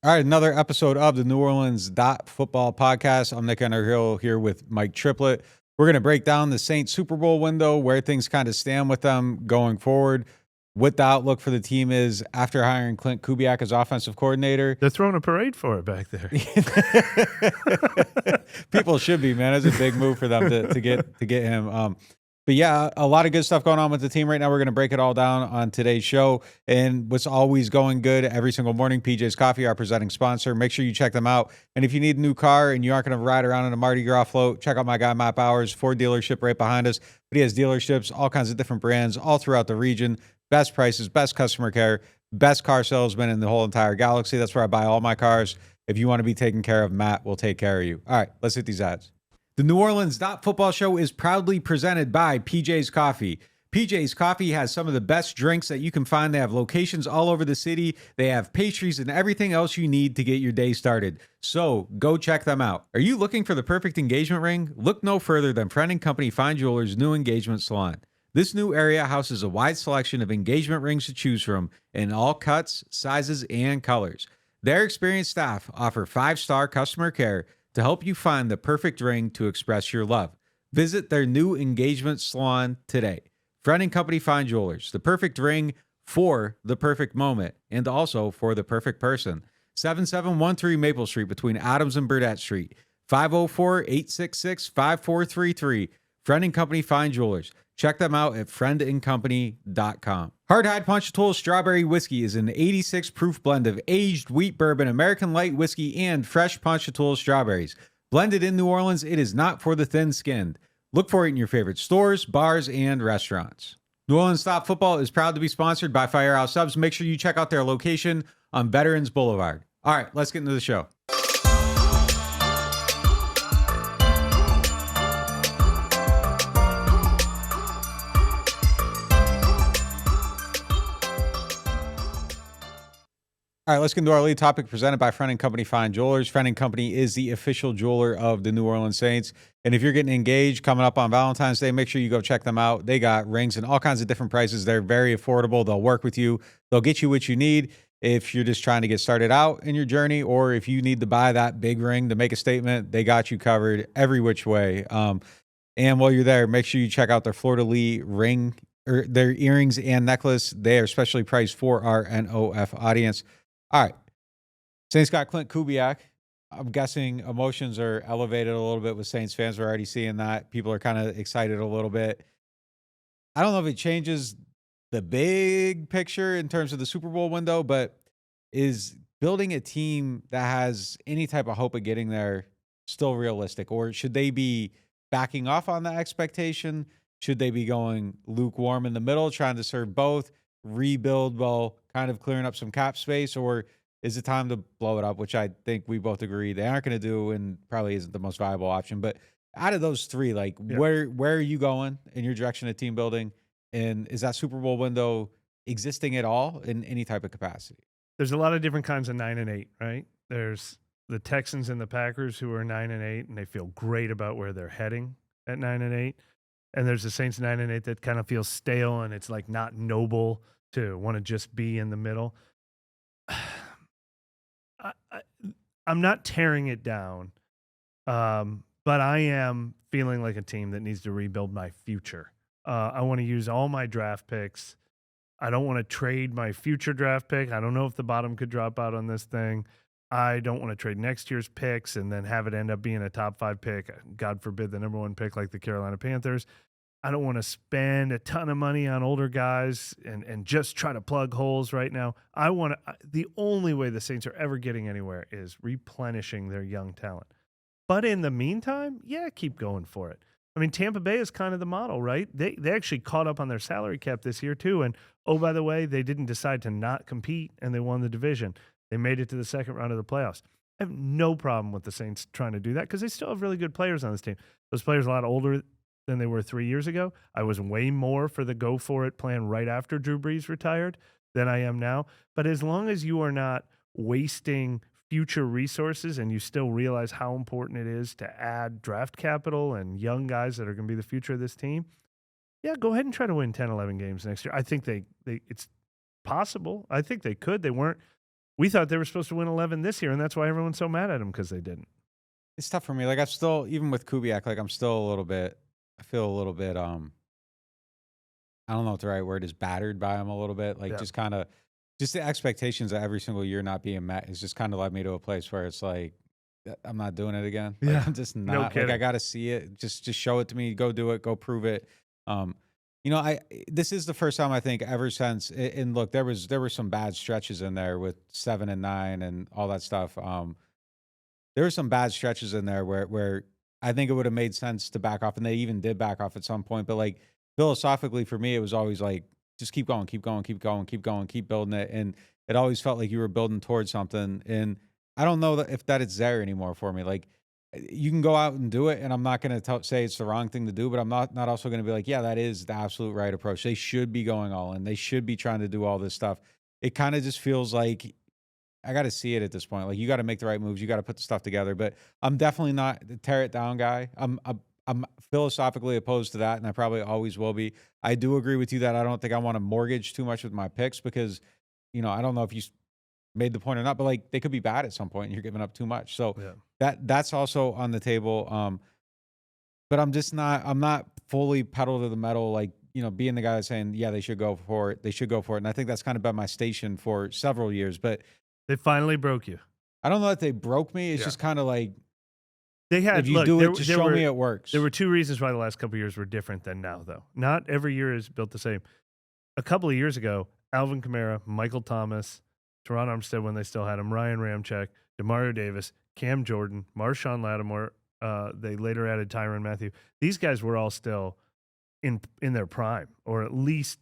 All right, another episode of the NewOrleans.Football podcast. I'm Nick Underhill here with Mike Triplett. We're going to break down the Saints Super Bowl window, where things kind of stand with them going forward, what the outlook for the team is after hiring Klint Kubiak as offensive coordinator. They're throwing a parade for it back there. People should be, man. It's a big move for them to get him. But yeah, a lot of good stuff going on with the team right now. We're going to break it all down on today's show. And what's always going good every single morning, PJ's Coffee, our presenting sponsor. Make sure you check them out. And if you need a new car and you aren't going to ride around in a Mardi Gras float, check out my guy, Matt Bowers, Ford dealership right behind us. But he has dealerships, all kinds of different brands all throughout the region. Best prices, best customer care, best car salesman in the whole entire galaxy. That's where I buy all my cars. If you want to be taken care of, Matt will take care of you. All right, let's hit these ads. The NewOrleans.Football show is proudly presented by PJ's Coffee. PJ's Coffee has some of the best drinks that you can find. They have locations all over the city. They have pastries and everything else you need to get your day started. So go check them out. Are you looking for the perfect engagement ring? Look no further than Friend & Company Fine Jewelers' new engagement salon. This new area houses a wide selection of engagement rings to choose from in all cuts, sizes, and colors. Their experienced staff offer 5-star customer care to help you find the perfect ring to express your love. Visit their new engagement salon today. Friend & Company Fine Jewelers, the perfect ring for the perfect moment and also for the perfect person. 7713 Maple Street between Adams and Burdett Street. 504-866-5433. Friend & Company Fine Jewelers. Check them out at friendandcompany.com. Hard Hide Ponchatoula Strawberry Whiskey is an 86 proof blend of aged wheat bourbon, American light whiskey, and fresh Ponchatoula strawberries. Blended in New Orleans, it is not for the thin-skinned. Look for it in your favorite stores, bars, and restaurants. New Orleans Stop Football is proud to be sponsored by Firehouse Subs. Make sure you check out their location on Veterans Boulevard. All right, let's get into the show. All right, let's get into our lead topic presented by Friend & Company Fine Jewelers. Friend & Company is the official jeweler of the New Orleans Saints. And if you're getting engaged coming up on Valentine's Day, make sure you go check them out. They got rings in all kinds of different prices. They're very affordable. They'll work with you. They'll get you what you need if you're just trying to get started out in your journey, or if you need to buy that big ring to make a statement, they got you covered every which way. And while you're there, make sure you check out their fleur-de-lis ring, or their earrings and necklace. They are specially priced for our NOF audience. All right. Saints got Klint Kubiak. I'm guessing emotions are elevated a little bit with Saints fans. We're already seeing that. People are kind of excited a little bit. I don't know if it changes the big picture in terms of the Super Bowl window, but is building a team that has any type of hope of getting there still realistic? Or should they be backing off on that expectation? Should they be going lukewarm in the middle, trying to serve both, rebuild while kind of clearing up some cap space? Or is it time to blow it up, which I think we both agree they aren't going to do and probably isn't the most viable option? But out of those three, like, where are you going in your direction of team building? And is that Super Bowl window existing at all in any type of capacity? There's a lot of different kinds of 9-8, right? There's the Texans and the Packers who are 9-8, and they feel great about where they're heading at 9-8. And there's the Saints 9-8 that kind of feels stale, and it's like not noble to want to just be in the middle. I'm not tearing it down, but I am feeling like a team that needs to rebuild my future. I want to use all my draft picks. I don't want to trade my future draft pick. I don't know if the bottom could drop out on this thing. I don't want to trade next year's picks and then have it end up being a top 5 pick. God forbid the number 1 pick like the Carolina Panthers. I don't want to spend a ton of money on older guys and just try to plug holes right now. The only way the Saints are ever getting anywhere is replenishing their young talent. But in the meantime, keep going for it. I mean, Tampa Bay is kind of the model, right? They actually caught up on their salary cap this year too. And oh, by the way, they didn't decide to not compete and they won the division. They made it to the second round of the playoffs. I have no problem with the Saints trying to do that because they still have really good players on this team. Those players are a lot older than they were 3 years ago. I was way more for the go for it plan right after Drew Brees retired than I am now. But as long as you are not wasting future resources and you still realize how important it is to add draft capital and young guys that are going to be the future of this team, go ahead and try to win 10, 11 games next year. I think it's possible. I think they could. They weren't We thought they were supposed to win 11 this year, and that's why everyone's so mad at them because they didn't. It's tough for me. Like I'm still, even with Kubiak, like I'm still a little bit. I feel a little bit. I don't know what the right word is. Battered by him a little bit. Like Yeah. just kind of, just the expectations of every single year not being met has just kind of led me to a place where it's like, I'm not doing it again. Like, Yeah. I'm just No not. Like I kidding. got to see it. Just show it to me. Go do it. Go prove it. You know, this is the first time I think ever since. And look, there were some bad stretches in there with 7 and 9 and all that stuff. There were some bad stretches in there where I think it would have made sense to back off, and they even did back off at some point. But like philosophically, for me, it was always like just keep going, keep going, keep going, keep going, keep building it, and it always felt like you were building towards something. And I don't know if that it's there anymore for me. Like you can go out and do it, and I'm not going to say it's the wrong thing to do, but I'm not also going to be like, yeah, that is the absolute right approach. They should be going all in. They should be trying to do all this stuff. It kind of just feels like I got to see it at this point. Like you got to make the right moves. You got to put the stuff together. But I'm definitely not the tear it down guy. I'm philosophically opposed to that, and I probably always will be. I do agree with you that I don't think I want to mortgage too much with my picks because, you know, I don't know if you made the point or not, but like they could be bad at some point and you're giving up too much. So that's also on the table. But I'm not fully pedal to the metal, like, you know, being the guy that's saying, yeah, they should go for it. They should go for it. And I think that's kind of been my station for several years. But they finally broke you. I don't know that they broke me. It's just kind of like they had. If you do it, just show me it works. There were two reasons why the last couple of years were different than now, though. Not every year is built the same. A couple of years ago, Alvin Kamara, Michael Thomas, Teron Armstead when they still had him, Ryan Ramczyk, Demario Davis, Cam Jordan, Marshawn Lattimore. They later added Tyrann Mathieu. These guys were all still in their prime, or at least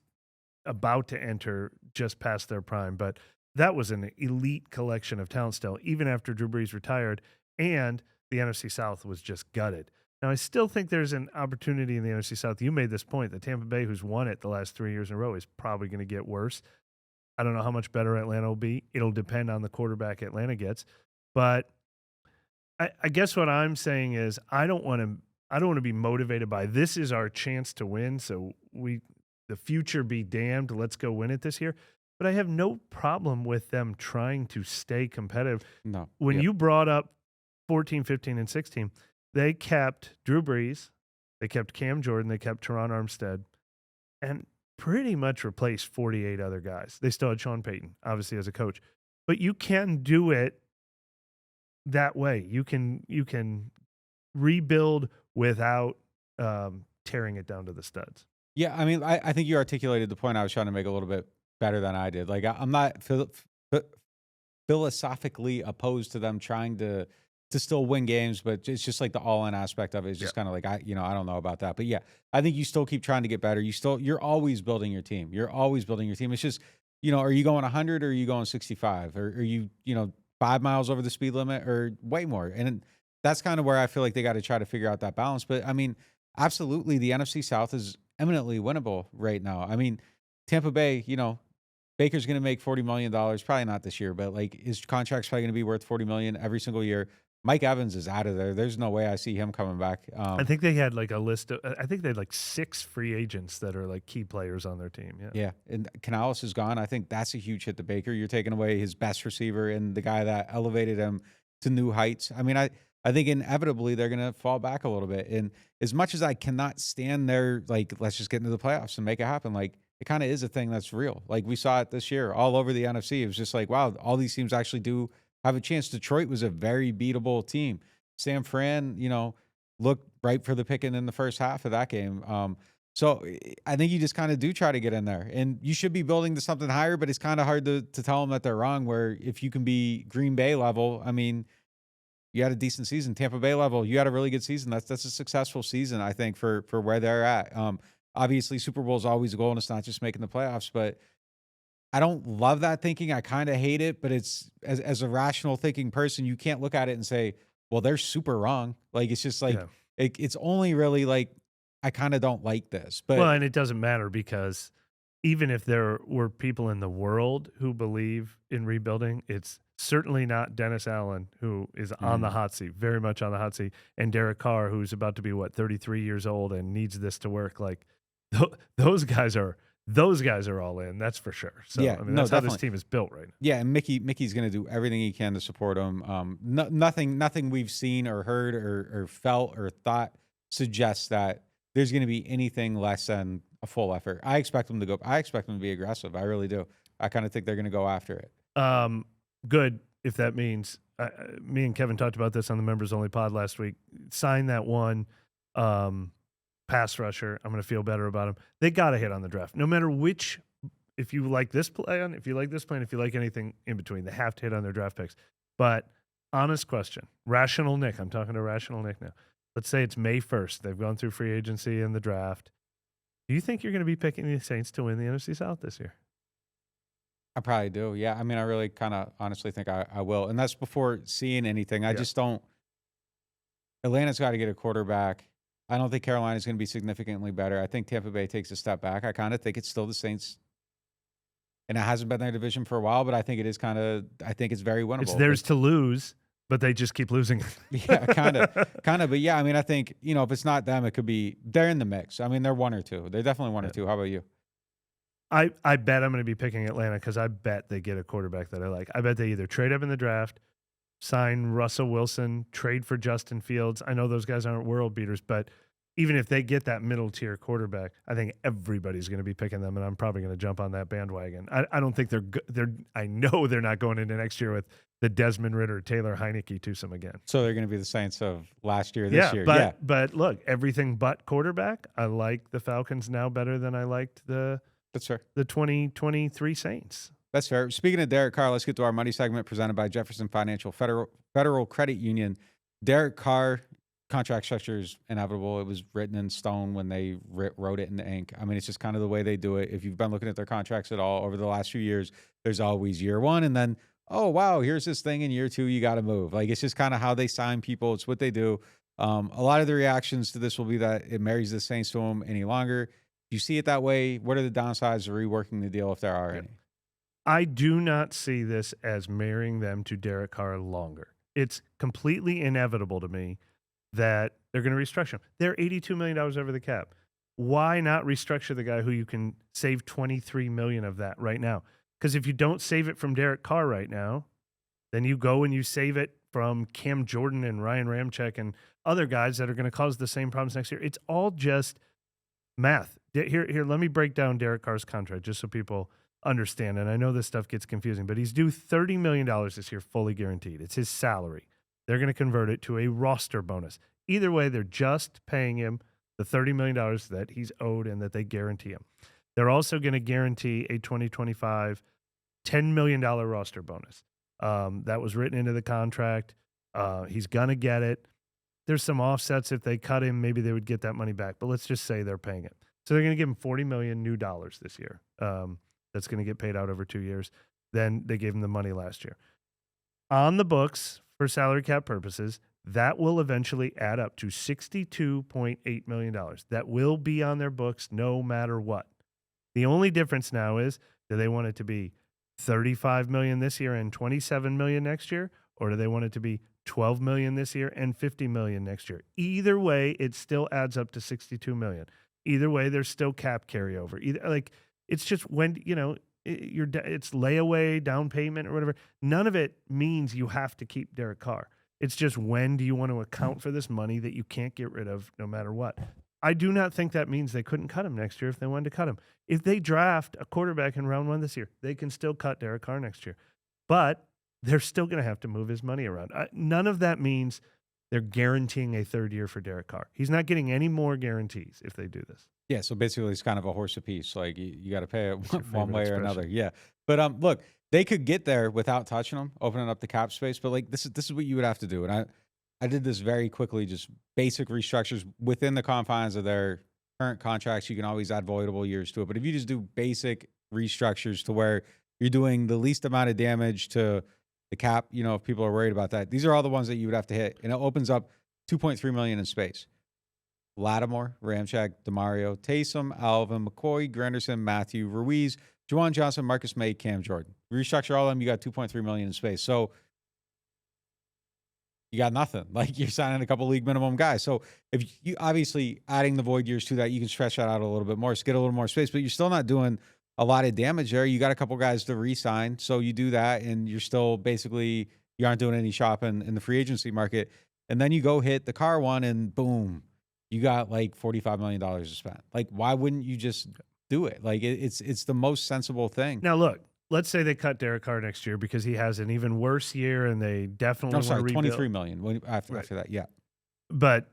about to enter just past their prime. But that was an elite collection of talent still, even after Drew Brees retired, and the NFC South was just gutted. Now, I still think there's an opportunity in the NFC South. You made this point that Tampa Bay, who's won it the last 3 years in a row, is probably going to get worse. I don't know how much better Atlanta will be. It'll depend on the quarterback Atlanta gets. But I guess what I'm saying is I don't want to be motivated by this is our chance to win, so the future be damned, let's go win it this year. But I have no problem with them trying to stay competitive. No. When you brought up 14, 15, and 16, they kept Drew Brees, they kept Cam Jordan, they kept Teron Armstead, and pretty much replaced 48 other guys. They still had Sean Payton, obviously, as a coach. But you can do it that way. You can rebuild without tearing it down to the studs. Yeah, I mean, I think you articulated the point I was trying to make a little bit better than I did. Like, I'm not philosophically opposed to them trying to still win games, but it's just like the all-in aspect of it is just kind of like, I don't know about that. But yeah, I think you still keep trying to get better. You're always building your team. You're always building your team. It's just, you know, are you going 100 or are you going 65? Or are you, 5 miles over the speed limit or way more? And that's kind of where I feel like they got to try to figure out that balance. But I mean, absolutely, the NFC South is eminently winnable right now. I mean, Tampa Bay, Baker's going to make $40 million, probably not this year, but like his contract's probably going to be worth $40 million every single year. Mike Evans is out of there. There's no way I see him coming back. I think they had like a list of, I think they had like 6 free agents that are like key players on their team. Yeah. And Canales is gone. I think that's a huge hit to Baker. You're taking away his best receiver and the guy that elevated him to new heights. I mean, I think inevitably they're going to fall back a little bit. And as much as I cannot stand there, like, let's just get into the playoffs and make it happen. Like, it kind of is a thing that's real. Like we saw it this year all over the NFC. It was just like, wow, all these teams actually do have a chance. Detroit was a very beatable team. San Fran, looked ripe for the picking in the first half of that game. So I think you just kind of do try to get in there, and you should be building to something higher, but it's kind of hard to tell them that they're wrong, where if you can be Green Bay level, I mean, you had a decent season. Tampa Bay level, you had a really good season. That's a successful season, I think, for where they're at. Obviously, Super Bowl is always a goal, and it's not just making the playoffs, but I don't love that thinking. I kind of hate it, but it's as a rational thinking person, you can't look at it and say, well, they're super wrong. Like, it's just like, it's only really like, I kind of don't like this. But well, and it doesn't matter, because even if there were people in the world who believe in rebuilding, it's certainly not Dennis Allen, who is on the hot seat, very much on the hot seat, and Derek Carr, who's about to be, 33 years old and needs this to work. Like, those guys are those guys are all in. That's for sure. So Yeah, I mean, no, that's how definitely. this team is built right now. Yeah, and Mickey's going to do everything he can to support him. Nothing we've seen or heard or felt or thought suggests that there's going to be anything less than a full effort. I expect them to go. I expect them to be aggressive. I really do. I kind of think they're going to go after it. Good if that means me and Kevin talked about this on the members only pod last week. Sign that one pass rusher. I'm going to feel better about him. They got to hit on the draft, no matter which. If you like this plan, if you like this plan, if you like anything in between, they have to hit on their draft picks. But honest question, rational Nick. I'm talking to rational Nick now. Let's say it's May 1st. They've gone through free agency and the draft. Do you think you're going to be picking the Saints to win the NFC South this year? I probably do. Yeah. I mean, I really kind of honestly think I will. And that's before seeing anything. I just don't. Atlanta's got to get a quarterback. I don't think Carolina's going to be significantly better. I think Tampa Bay takes a step back. I kind of think it's still the Saints. And it hasn't been their division for a while, but I think it is I think it's very winnable. It's theirs to lose, but they just keep losing. Yeah, kind of. But yeah, I mean, I think, if it's not them, it could be, they're in the mix. I mean, they're one or two. They're definitely one or two. How about you? I bet I'm going to be picking Atlanta because I bet they get a quarterback that I like. I bet they either trade up in the draft, sign Russell Wilson, trade for Justin Fields. I know those guys aren't world beaters, but even if they get that middle tier quarterback, I think everybody's going to be picking them, and I'm probably going to jump on that bandwagon. I don't think they're. I know they're not going into next year with the Desmond Ridder, Taylor Heineke twosome again. So they're going to be the Saints of last year, this year. But look, everything but quarterback. I like the Falcons now better than I liked That's fair. the 2023 Saints. That's fair. Speaking of Derek Carr, let's get to our money segment presented by Jefferson Financial Federal Credit Union. Derek Carr contract structure is inevitable. It was written in stone when they wrote it in ink. I mean, it's just kind of the way they do it. If you've been looking at their contracts at all over the last few years, there's always year one, and then, oh, wow, here's this thing in year two, you got to move. Like, it's just kind of how they sign people. It's what they do. A lot of the reactions to this will be that it marries the Saints to them any longer. Do you see it that way? What are the downsides of reworking the deal if there are any? I do not see this as marrying them to Derek Carr longer. It's completely inevitable to me that they're going to restructure him. They're $82 million over the cap. Why not restructure the guy who you can save $23 million of that right now? Because if you don't save it from Derek Carr right now, then you go and you save it from Cam Jordan and Ryan Ramczyk and other guys that are going to cause the same problems next year. It's all just math. Here, let me break down Derek Carr's contract just so people understand. And I know this stuff gets confusing, but he's due $30 million this year, fully guaranteed. It's his salary. They're going to convert it to a roster bonus. Either way, they're just paying him the $30 million that he's owed and that they guarantee him. They're also going to guarantee a 2025 $10 million roster bonus. That was written into the contract. He's going to get it. There's some offsets. If they cut him, maybe they would get that money back. But let's just say they're paying it. So they're going to give him $40 million new dollars this year. That's going to get paid out over 2 years. Then they gave him the money last year. On the books, for salary cap purposes, that will eventually add up to $62.8 million. That will be on their books no matter what. The only difference now is, do they want it to be $35 million this year and $27 million next year? Or do they want it to be $12 million this year and $50 million next year? Either way, it still adds up to $62 million. Either way, there's still cap carryover. It's just when, it's layaway, down payment, or whatever. None of it means you have to keep Derek Carr. It's just, when do you want to account for this money that you can't get rid of no matter what? I do not think that means they couldn't cut him next year if they wanted to cut him. If they draft a quarterback in round one this year, they can still cut Derek Carr next year. But they're still going to have to move his money around. None of that means they're guaranteeing a third year for Derek Carr. He's not getting any more guarantees if they do this. Yeah, so basically it's kind of a horse apiece. Like, you got to pay it one way or expression. another. Yeah. But look, they could get there without touching them, opening up the cap space. But like, this is what you would have to do. And I did this very quickly, just basic restructures within the confines of their current contracts. You can always add voidable years to it. But if you just do basic restructures to where you're doing the least amount of damage to the cap, if people are worried about that, these are all the ones that you would have to hit. And it opens up $2.3 million in space. Lattimore, Ramczyk, DeMario, Taysom, Alvin, McCoy, Granderson, Matthew, Ruiz, Juwan Johnson, Marcus May, Cam Jordan. Restructure all of them, you got $2.3 million in space. So you got nothing. Like you're signing a couple league minimum guys. So if you obviously adding the void years to that, you can stretch that out a little bit more, get a little more space, but you're still not doing a lot of damage there. You got a couple guys to re-sign. So you do that and you're still basically, you aren't doing any shopping in the free agency market. And then you go hit the Carr one and boom, you got like $45 million to spend. Like, why wouldn't you just do it? Like it's the most sensible thing. Now look, let's say they cut Derek Carr next year because he has an even worse year and they definitely want to rebuild. 23 million after that. Yeah. But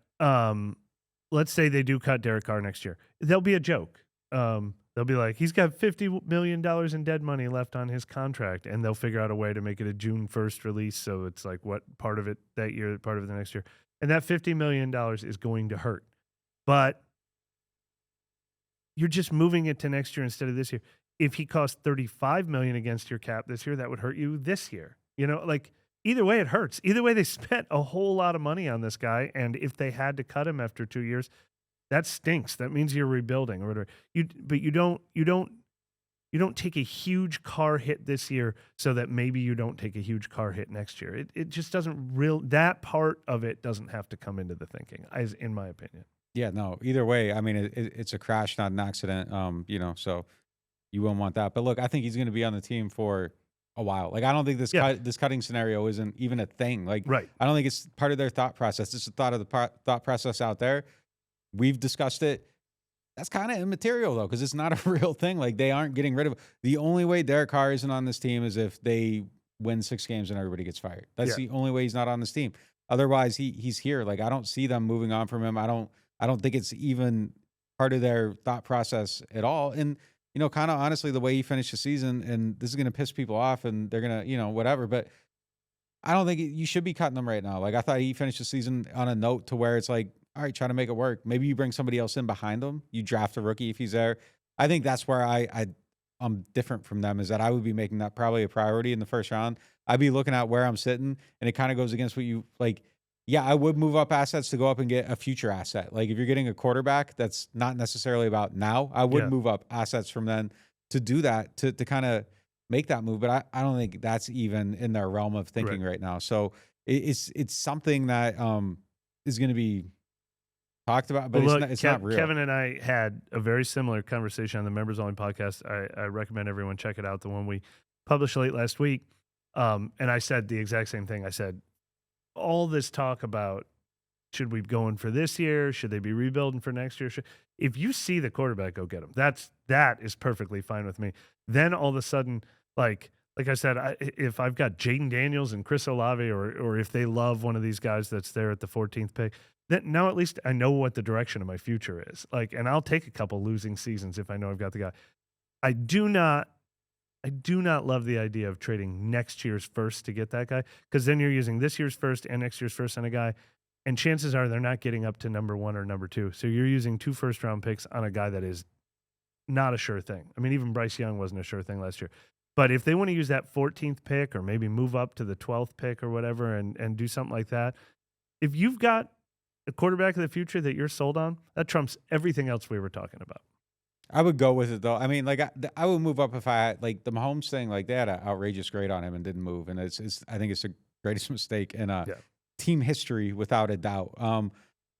let's say they do cut Derek Carr next year. There'll be a joke. They'll be like, he's got $50 million in dead money left on his contract, and they'll figure out a way to make it a June 1st release. So it's like what part of it that year, part of it the next year. And that $50 million is going to hurt. But you're just moving it to next year instead of this year. If he cost $35 million against your cap this year, that would hurt you this year. You know, like either way, it hurts. Either way, they spent a whole lot of money on this guy, and if they had to cut him after 2 years, that stinks. That means you're rebuilding or whatever. But you don't take a huge Carr hit this year so that maybe you don't take a huge Carr hit next year. It just doesn't that part of it doesn't have to come into the thinking, as in my opinion. Yeah, no. Either way, I mean, it's a crash, not an accident. So you won't want that. But look, I think he's going to be on the team for a while. Like, I don't think this cutting scenario isn't even a thing. Like, right. I don't think it's part of their thought process. It's a thought process out there. We've discussed it. That's kind of immaterial though, because it's not a real thing. Like, they aren't getting rid of it. The only way Derek Carr isn't on this team is if they win 6 games and everybody gets fired. That's the only way he's not on this team. Otherwise, he's here. Like, I don't see them moving on from him. I don't think it's even part of their thought process at all. And, kind of honestly, the way he finished the season, and this is going to piss people off and they're going to, whatever, but I don't think you should be cutting him right now. Like, I thought he finished the season on a note to where it's like, all right, try to make it work. Maybe you bring somebody else in behind him. You draft a rookie if he's there. I think that's where I'm different from them, is that I would be making that probably a priority in the first round. I'd be looking at where I'm sitting, and it kind of goes against what you like. Yeah, I would move up assets to go up and get a future asset. Like, if you're getting a quarterback that's not necessarily about now, I would move up assets from then to do that, to kind of make that move. But I don't think that's even in their realm of thinking right now. So it's something that is going to be talked about, but it's not real. Kevin and I had a very similar conversation on the Members Only podcast. I recommend everyone check it out, the one we published late last week. And I said the exact same thing. I said, all this talk about should we go in for this year? Should they be rebuilding for next year? If you see the quarterback, go get him. That is perfectly fine with me. Then all of a sudden, like I said, if I've got Jaden Daniels and Chris Olave, or if they love one of these guys that's there at the 14th pick, then now at least I know what the direction of my future is. Like, and I'll take a couple losing seasons if I know I've got the guy. I do not love the idea of trading next year's first to get that guy, because then you're using this year's first and next year's first on a guy, and chances are they're not getting up to number 1 or number 2. So you're using 2 first-round picks on a guy that is not a sure thing. I mean, even Bryce Young wasn't a sure thing last year. But if they want to use that 14th pick or maybe move up to the 12th pick or whatever and do something like that, if you've got a quarterback of the future that you're sold on, that trumps everything else we were talking about. I would go with it though. I mean, like I would move up if I had, like, the Mahomes thing. Like, they had an outrageous grade on him and didn't move, and I think it's the greatest mistake in team history without a doubt. All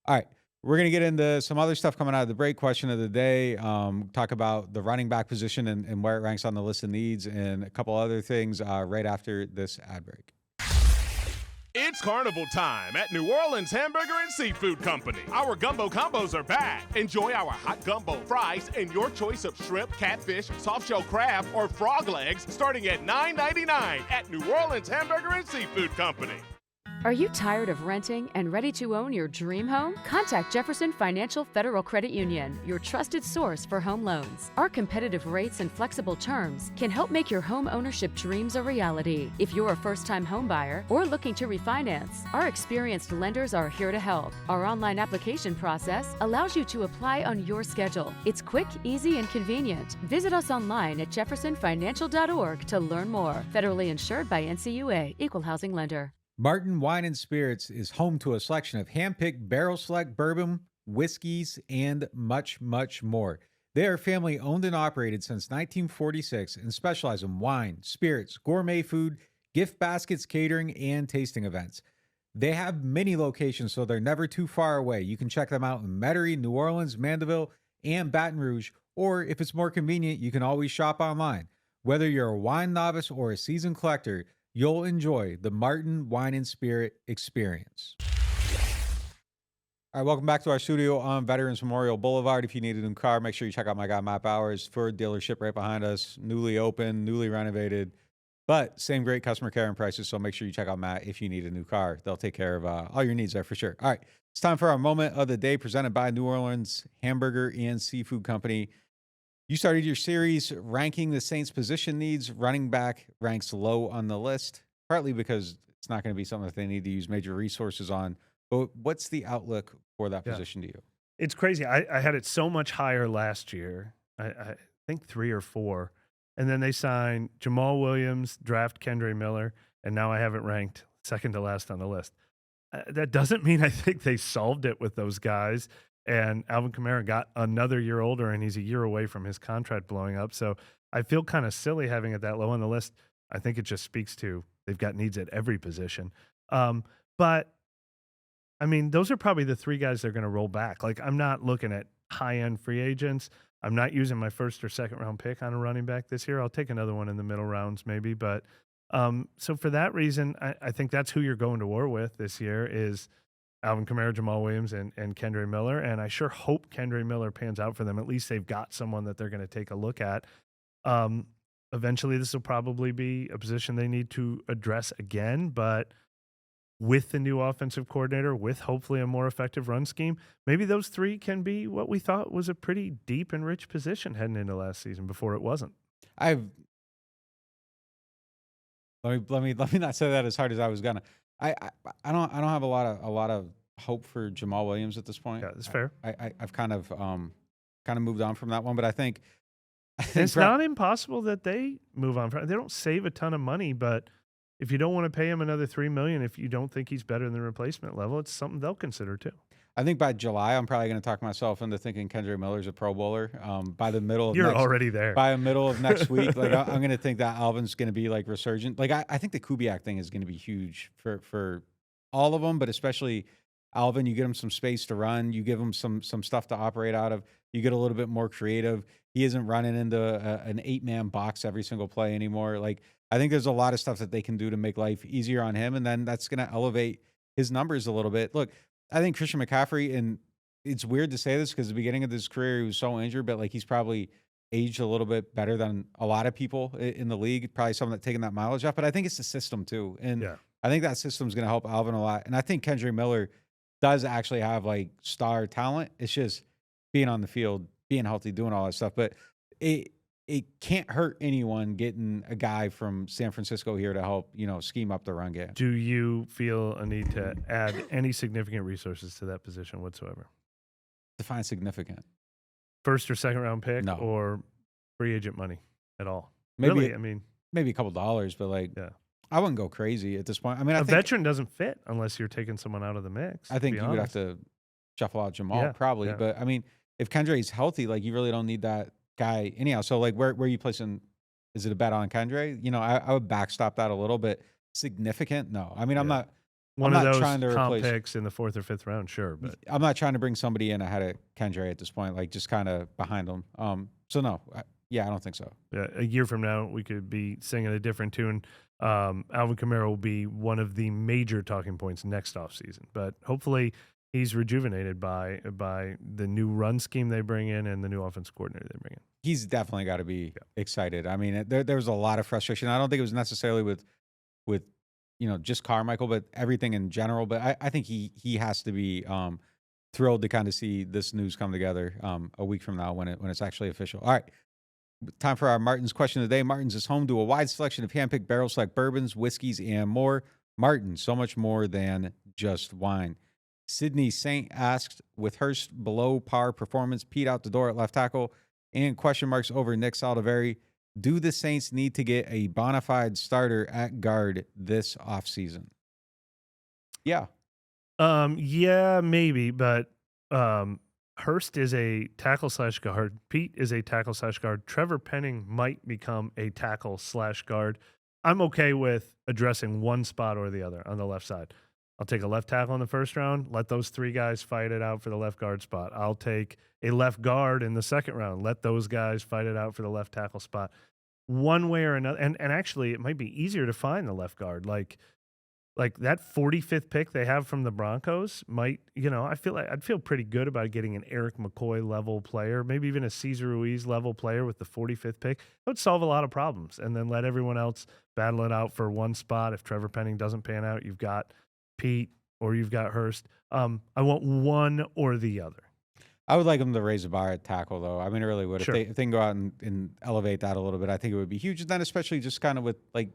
right, we're gonna get into some other stuff coming out of the break. Question of the day. Talk about the running back position and where it ranks on the list of needs, and a couple other things right after this ad break. It's carnival time at New Orleans Hamburger and Seafood Company. Our gumbo combos are back. Enjoy our hot gumbo, fries, and your choice of shrimp, catfish, soft-shell crab, or frog legs starting at $9.99 at New Orleans Hamburger and Seafood Company. Are you tired of renting and ready to own your dream home? Contact Jefferson Financial Federal Credit Union, your trusted source for home loans. Our competitive rates and flexible terms can help make your home ownership dreams a reality. If you're a first-time home buyer or looking to refinance, our experienced lenders are here to help. Our online application process allows you to apply on your schedule. It's quick, easy, and convenient. Visit us online at jeffersonfinancial.org to learn more. Federally insured by NCUA, Equal Housing Lender. Martin Wine and Spirits is home to a selection of hand-picked barrel select bourbon, whiskeys, and much, much more. They are family owned and operated since 1946 and specialize in wine, spirits, gourmet food, gift baskets, catering, and tasting events. They have many locations, so they're never too far away. You can check them out in Metairie, New Orleans, Mandeville, and Baton Rouge. Or if it's more convenient, you can always shop online. Whether you're a wine novice or a seasoned collector, you'll enjoy the Martin Wine and Spirit experience. All right, welcome back to our studio on Veterans Memorial Boulevard. If you need a new car, make sure you check out my guy, Matt Bowers, Ford dealership right behind us, newly open, newly renovated, but same great customer care and prices. So make sure you check out Matt if you need a new car. They'll take care of all your needs there for sure. All right, it's time for our moment of the day presented by New Orleans Hamburger and Seafood Company. You started your series ranking the Saints' position needs. Running back ranks low on the list, partly because it's not going to be something that they need to use major resources on. But what's the outlook for that position to you? It's crazy. I had it so much higher last year. I think 3 or 4. And then they signed Jamal Williams, draft Kendre Miller, and now I have it ranked second to last on the list. That doesn't mean I think they solved it with those guys. And Alvin Kamara got another year older, and he's a year away from his contract blowing up. So I feel kind of silly having it that low on the list. I think it just speaks to they've got needs at every position. But I mean, those are probably the 3 guys they're going to roll back. Like, I'm not looking at high-end free agents. I'm not using my first or second round pick on a running back this year. I'll take another one in the middle rounds maybe. But so for that reason, I think that's who you're going to war with this year is Alvin Kamara, Jamal Williams, and Kendre Miller. And I sure hope Kendre Miller pans out for them. At least they've got someone that they're going to take a look at. Eventually, this will probably be a position they need to address again. But with the new offensive coordinator, with hopefully a more effective run scheme, maybe those 3 can be what we thought was a pretty deep and rich position heading into last season before it wasn't. Let me not say that as hard as I was gonna. I don't have a lot of hope for Jamal Williams at this point. Yeah, that's fair. I've kind of moved on from that one, but I think it's not impossible that they move on from. They don't save a ton of money, but if you don't want to pay him another $3 million, if you don't think he's better than the replacement level, it's something they'll consider too. I think by July, I'm probably going to talk myself into thinking Kendre Miller's a Pro Bowler. By the middle of already there. By the middle of next week, like I'm going to think that Alvin's going to be like resurgent. Like I think the Kubiak thing is going to be huge for all of them, but especially Alvin. You get him some space to run. You give him some stuff to operate out of. You get a little bit more creative. He isn't running into an 8-man box every single play anymore. Like I think there's a lot of stuff that they can do to make life easier on him, and then that's going to elevate his numbers a little bit. Look, I think Christian McCaffrey, and it's weird to say this because at the beginning of his career, he was so injured, but like he's probably aged a little bit better than a lot of people in the league, probably someone that's taking that mileage off. But I think it's the system too. And I think that system is going to help Alvin a lot. And I think Kendre Miller does actually have like star talent. It's just being on the field, being healthy, doing all that stuff. But it can't hurt anyone getting a guy from San Francisco here to help, scheme up the run game. Do you feel a need to add any significant resources to that position whatsoever? Define significant. First or second round pick, no, or free agent money at all? Maybe, really? I mean, maybe a couple dollars, but I wouldn't go crazy at this point. I mean, a veteran doesn't fit unless you're taking someone out of the mix. I think you would have to shuffle out Jamal probably, but I mean, if Kendre's healthy, like you really don't need that guy anyhow. So like where are you placing? Is it a bet on Kendre? I would backstop that a little bit. Significant? No. I mean, I'm not one I'm of not those trying to comp picks in the 4th or 5th round, sure, but I'm not trying to bring somebody in ahead of Kendre at this point, like just kind of behind them. So no, I don't think so. Yeah, a year from now we could be singing a different tune. Alvin Kamara will be one of the major talking points next offseason, but hopefully he's rejuvenated by the new run scheme they bring in and the new offensive coordinator they bring in. He's definitely got to be excited. I mean, there was a lot of frustration. I don't think it was necessarily with just Carmichael, but everything in general. But I think he has to be thrilled to kind of see this news come together a week from now when it's actually official. All right. Time for our Martin's question of the day. Martin's is home to a wide selection of handpicked barrel select bourbons, whiskeys, and more. Martin, so much more than just wine. Sydney Saint asked, with Hurst below par performance, Pete out the door at left tackle, and question marks over Nick Saldiveri, do the Saints need to get a bona fide starter at guard this offseason? Yeah. Yeah, maybe, but Hurst is a tackle/guard. Pete is a tackle/guard. Trevor Penning might become a tackle/guard. I'm okay with addressing one spot or the other on the left side. I'll take a left tackle in the first round. Let those 3 guys fight it out for the left guard spot. I'll take a left guard in the second round. Let those guys fight it out for the left tackle spot. One way or another, and actually, it might be easier to find the left guard. Like that 45th pick they have from the Broncos might, I feel like I'd feel pretty good about getting an Eric McCoy level player, maybe even a Cesar Ruiz level player with the 45th pick. That would solve a lot of problems, and then let everyone else battle it out for one spot. If Trevor Penning doesn't pan out, you've got Pete or you've got Hurst. I want one or the other. I would like them to raise the bar at tackle, though. I mean, I really would. Sure. If they can go out and elevate that a little bit, I think it would be huge. And then especially just kind of with like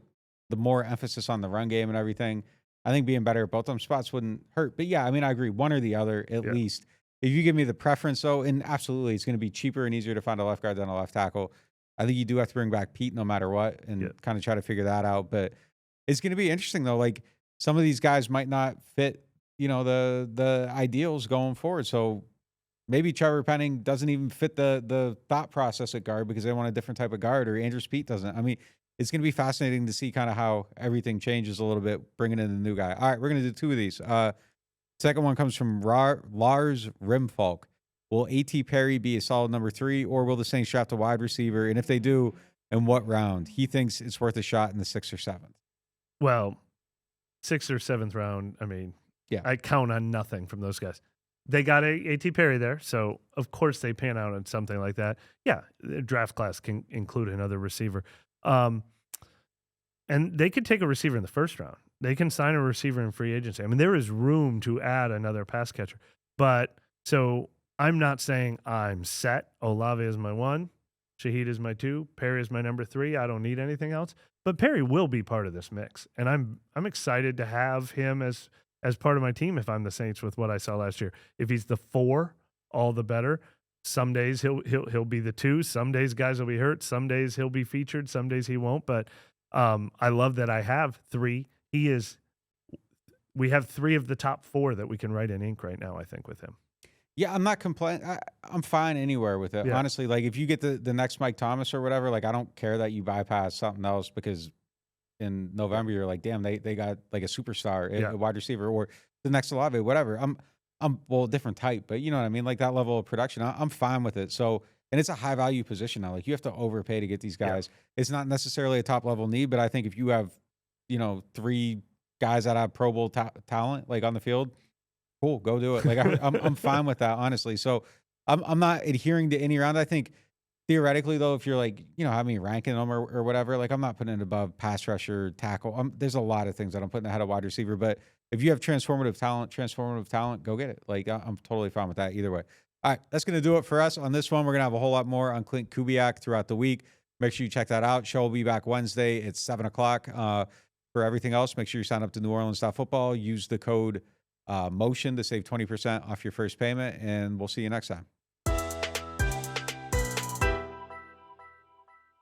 the more emphasis on the run game and everything, I think being better at both them spots wouldn't hurt. But yeah, I mean, I agree. One or the other, at least. If you give me the preference, though, and absolutely, it's going to be cheaper and easier to find a left guard than a left tackle. I think you do have to bring back Pete no matter what and kind of try to figure that out. But it's going to be interesting, though. Like some of these guys might not fit, the ideals going forward. So maybe Trevor Penning doesn't even fit the thought process at guard because they want a different type of guard, or Andrew Speed doesn't. I mean, it's going to be fascinating to see kind of how everything changes a little bit, bringing in the new guy. All right, we're going to do 2 of these. Second one comes from Lars Rimfalk. Will A.T. Perry be a solid number 3, or will the Saints draft a wide receiver? And if they do, in what round? He thinks it's worth a shot in the 6th or 7th. Well, 6th or 7th round, I mean, I count on nothing from those guys. They got A.T. Perry there, so of course they pan out on something like that. Yeah, the draft class can include another receiver. And they could take a receiver in the first round. They can sign a receiver in free agency. I mean, there is room to add another pass catcher. But so I'm not saying I'm set. Olave is my 1. Shaheed is my 2. Perry is my number 3. I don't need anything else. But Perry will be part of this mix. And I'm excited to have him as part of my team if I'm the Saints with what I saw last year. If he's the 4, all the better. Some days he'll be the 2. Some days guys will be hurt. Some days he'll be featured. Some days he won't. But I love that I have 3. We have 3 of the top 4 that we can write in ink right now, I think, with him. Yeah, I'm not complaining. I'm fine anywhere with it. Yeah. Honestly, like if you get the next Mike Thomas or whatever, like I don't care that you bypass something else because in November you're like, damn, they got like a superstar, a wide receiver, or the next Olave, whatever. I'm well, different type, but you know what I mean? Like that level of production, I'm fine with it. So, and it's a high value position now. Like you have to overpay to get these guys. Yeah. It's not necessarily a top level need, but I think if you have, 3 guys that have Pro Bowl talent, like on the field, cool, go do it. Like I'm fine with that, honestly. So I'm not adhering to any round. I think theoretically though, if you're like, have me ranking them or whatever, like I'm not putting it above pass rusher, tackle. There's a lot of things that I'm putting ahead of wide receiver, but if you have transformative talent, go get it. Like I'm totally fine with that either way. All right, that's going to do it for us on this one. We're going to have a whole lot more on Klint Kubiak throughout the week. Make sure you check that out. Show will be back Wednesday. It's 7:00. For everything else, make sure you sign up to NewOrleans.Football. Use the code MOTION to save 20% off your first payment, and we'll see you next time.